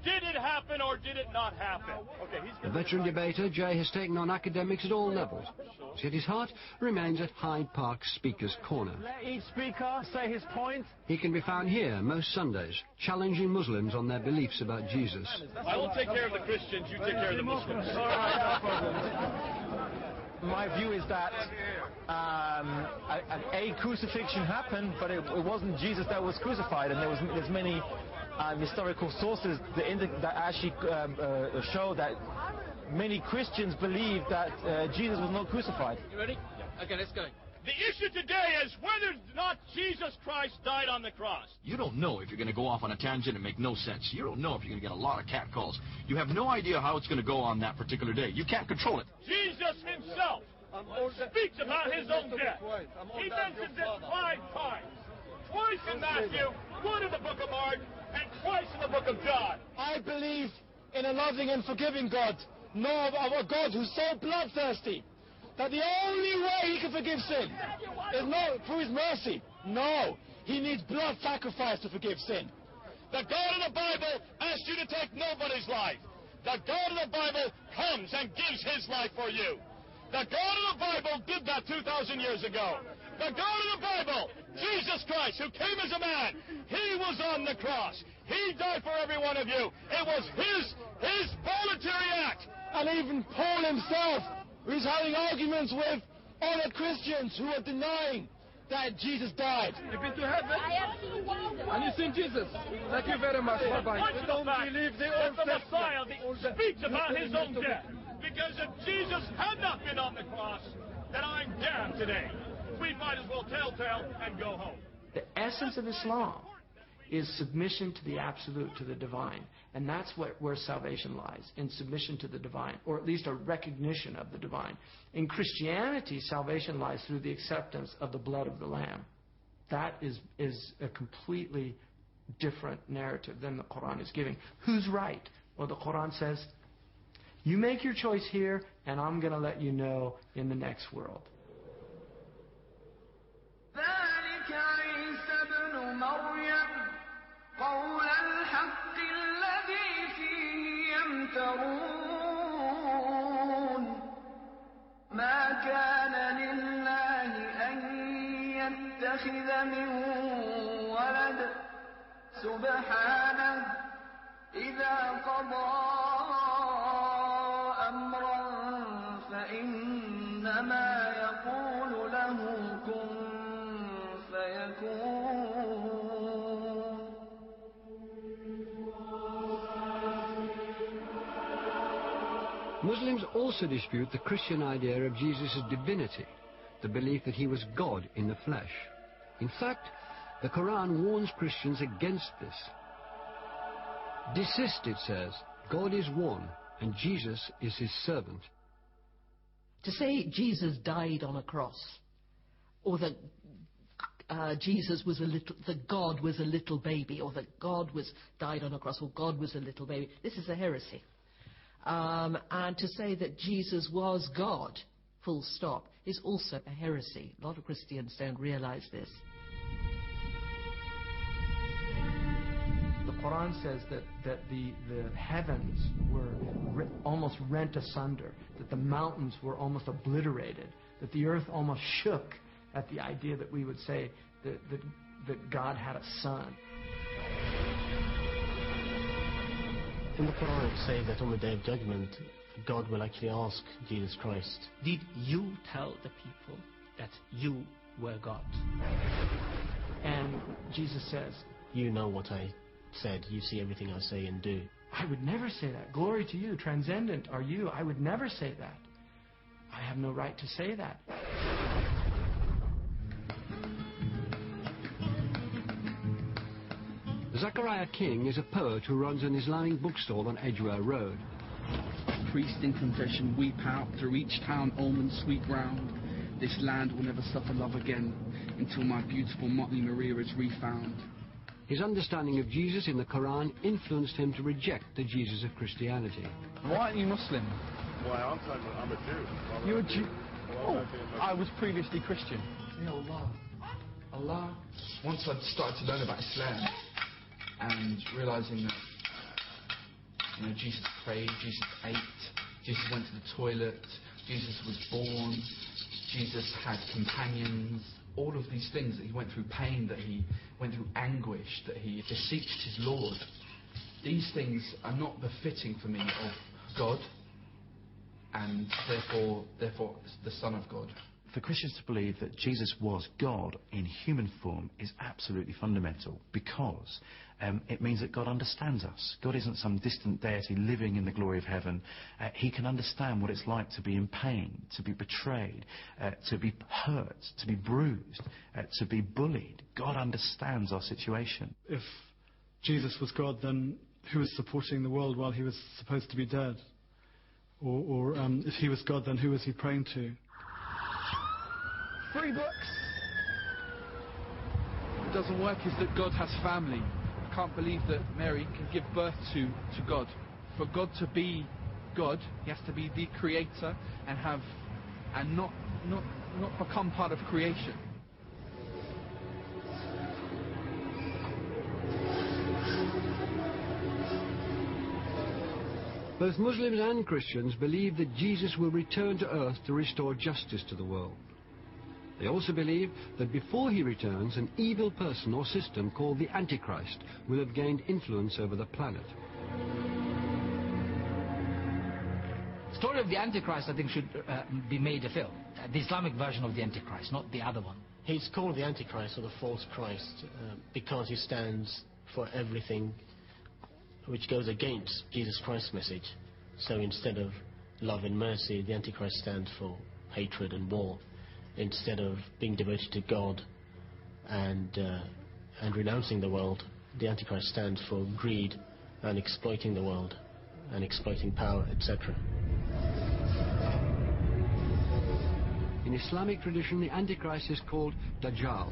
Did it happen or did it not happen? Okay, The veteran debater, Jay, has taken on academics at all levels, yet his heart remains at Hyde Park Speaker's Corner. Let each speaker say his point. He can be found here most Sundays, challenging Muslims on their beliefs about Jesus. I will take care of the Christians, you take care of the Muslims. All right, no problem. My view is that a crucifixion happened, but it wasn't Jesus that was crucified, and there's many historical sources that actually show that many Christians believe that Jesus was not crucified. You ready? Yeah. Okay, let's go. The issue today is whether or not Jesus Christ died on the cross. You don't know if you're going to go off on a tangent and make no sense. You don't know if you're going to get a lot of catcalls. You have no idea how it's going to go on that particular day. You can't control it. Jesus himself speaks about his own death. He mentions it 5 times. Twice in Matthew, 1 in the book of Mark, and twice in the book of John. I believe in a loving and forgiving God, nor of a God who's so bloodthirsty that the only way he can forgive sin is not through his mercy. No, he needs blood sacrifice to forgive sin. The God of the Bible asks you to take nobody's life. The God of the Bible comes and gives his life for you. The God of the Bible did that 2,000 years ago. The God of the Bible, Jesus Christ, who came as a man, he was on the cross. He died for every one of you. It was his voluntary act. And even Paul himself, who's having arguments with other Christians who are denying that Jesus died. You've been to heaven and you've seen Jesus. Thank you very much. Bye-bye. They don't believe the Messiah speaks about his own death. Because if Jesus had not been on the cross, then I'm damned today. We might as well tell and go home. The essence of Islam is submission to the absolute, to the divine. And that's where salvation lies, in submission to the divine, or at least a recognition of the divine. In Christianity, salvation lies through the acceptance of the blood of the Lamb. That is a completely different narrative than the Quran is giving. Who's right? Well, the Quran says, you make your choice here, and I'm going to let you know in the next world. قول الحق الذي فيه يمترون ما كان لله أن يتخذ من ولد سبحانه إذا قضى أمرا فإنما يقول له كن فيكون. Muslims also dispute the Christian idea of Jesus' divinity, the belief that he was God in the flesh. In fact, the Quran warns Christians against this. Desist, it says. God is one, and Jesus is his servant. To say Jesus died on a cross, or that Jesus was that God was a little baby, or that God died on a cross, or God was a little baby, this is a heresy. And to say that Jesus was God, full stop, is also a heresy. A lot of Christians don't realize this. The Quran says that the heavens were almost rent asunder, that the mountains were almost obliterated, that the earth almost shook at the idea that we would say that God had a son. In the Quran it says that on the Day of Judgment, God will actually ask Jesus Christ, did you tell the people that you were God? And Jesus says, you know what I said, you see everything I say and do. I would never say that. Glory to you, transcendent are you. I would never say that. I have no right to say that. Zachariah King is a poet who runs an Islamic bookstall on Edgware Road. Priest in confession, weep out through each town, almond sweet ground. This land will never suffer love again until my beautiful motley Maria is refound. His understanding of Jesus in the Quran influenced him to reject the Jesus of Christianity. Why aren't you Muslim? Why aren't I? I'm a Jew. You're a Jew? Oh, I was previously Christian. Ya Allah. Once I started to learn about Islam and realising that You know, Jesus prayed, Jesus ate, Jesus went to the toilet, Jesus was born, Jesus had companions. All of these things, that he went through pain, that he went through anguish, that he beseeched his Lord. These things are not befitting for me of God, and therefore the Son of God. For Christians to believe that Jesus was God in human form is absolutely fundamental, because it means that God understands us. God isn't some distant deity living in the glory of heaven. He can understand what it's like to be in pain, to be betrayed, to be hurt, to be bruised, to be bullied. God understands our situation. If Jesus was God, then who was supporting the world while he was supposed to be dead? Or if he was God, then who was he praying to? Free books. What doesn't work is that God has family. I can't believe that Mary can give birth to God. For God to be God, he has to be the creator and not become part of creation. Both Muslims and Christians believe that Jesus will return to earth to restore justice to the world. They also believe that before he returns, an evil person or system called the Antichrist will have gained influence over the planet. The story of the Antichrist, I think, should be made a film. The Islamic version of the Antichrist, not the other one. He's called the Antichrist, or the false Christ, because he stands for everything which goes against Jesus Christ's message. So instead of love and mercy, the Antichrist stands for hatred and war. Instead of being devoted to God and renouncing the world, the Antichrist stands for greed and exploiting the world and exploiting power, etc. In Islamic tradition, the Antichrist is called Dajjal.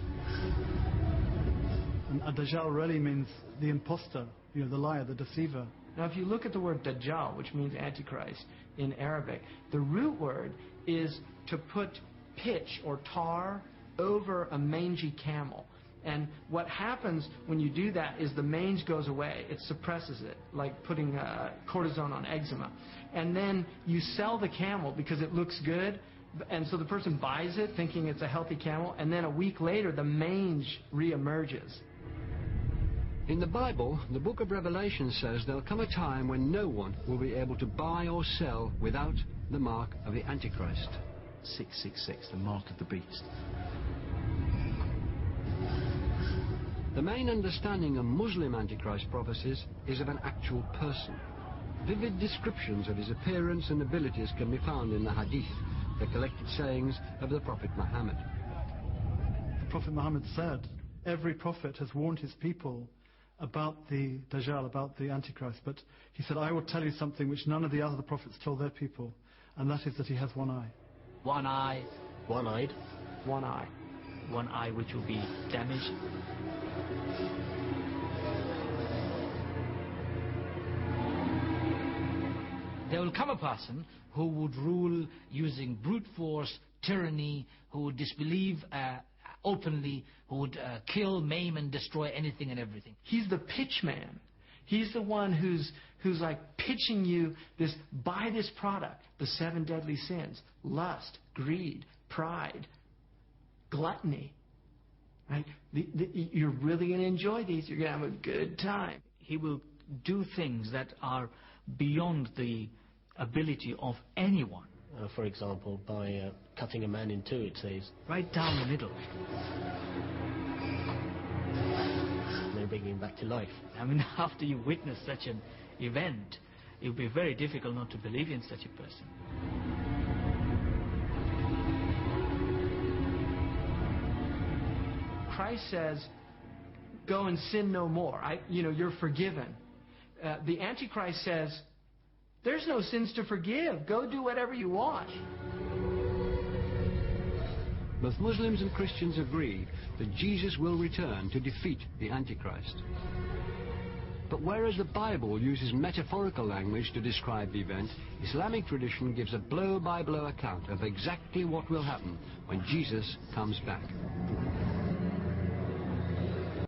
And Dajjal really means the imposter, the liar, the deceiver. Now, if you look at the word Dajjal, which means Antichrist in Arabic, the root word is to put pitch or tar over a mangy camel. And what happens when you do that is the mange goes away. It suppresses it, like putting cortisone on eczema. And then you sell the camel because it looks good, and so the person buys it thinking it's a healthy camel, and then a week later the mange reemerges. In the Bible, the book of Revelation says there'll come a time when no one will be able to buy or sell without the mark of the Antichrist. 666, the mark of the beast. The main understanding of Muslim Antichrist prophecies is of an actual person. Vivid descriptions of his appearance and abilities can be found in the Hadith, the collected sayings of the Prophet Muhammad. The Prophet Muhammad said, every prophet has warned his people about the Dajjal, about the Antichrist, but he said, I will tell you something which none of the other prophets told their people, and that is that he has one eye. One eye. One-eyed. One eye. One eye which will be damaged. There will come a person who would rule using brute force, tyranny, who would disbelieve openly, who would kill, maim, and destroy anything and everything. He's the pitch man. He's the one who's like pitching you this, buy this product, the 7 deadly sins: lust, greed, pride, gluttony. Right? You're really going to enjoy these. You're going to have a good time. He will do things that are beyond the ability of anyone. For example, by cutting a man in two, it says. Right down the middle. And then bringing him back to life. I mean, after you witness such an event, it will be very difficult not to believe in such a person. Christ says, go and sin no more. You're forgiven. The Antichrist says, there's no sins to forgive. Go do whatever you want. Both Muslims and Christians agree that Jesus will return to defeat the Antichrist. But whereas the Bible uses metaphorical language to describe the event, Islamic tradition gives a blow-by-blow account of exactly what will happen when Jesus comes back.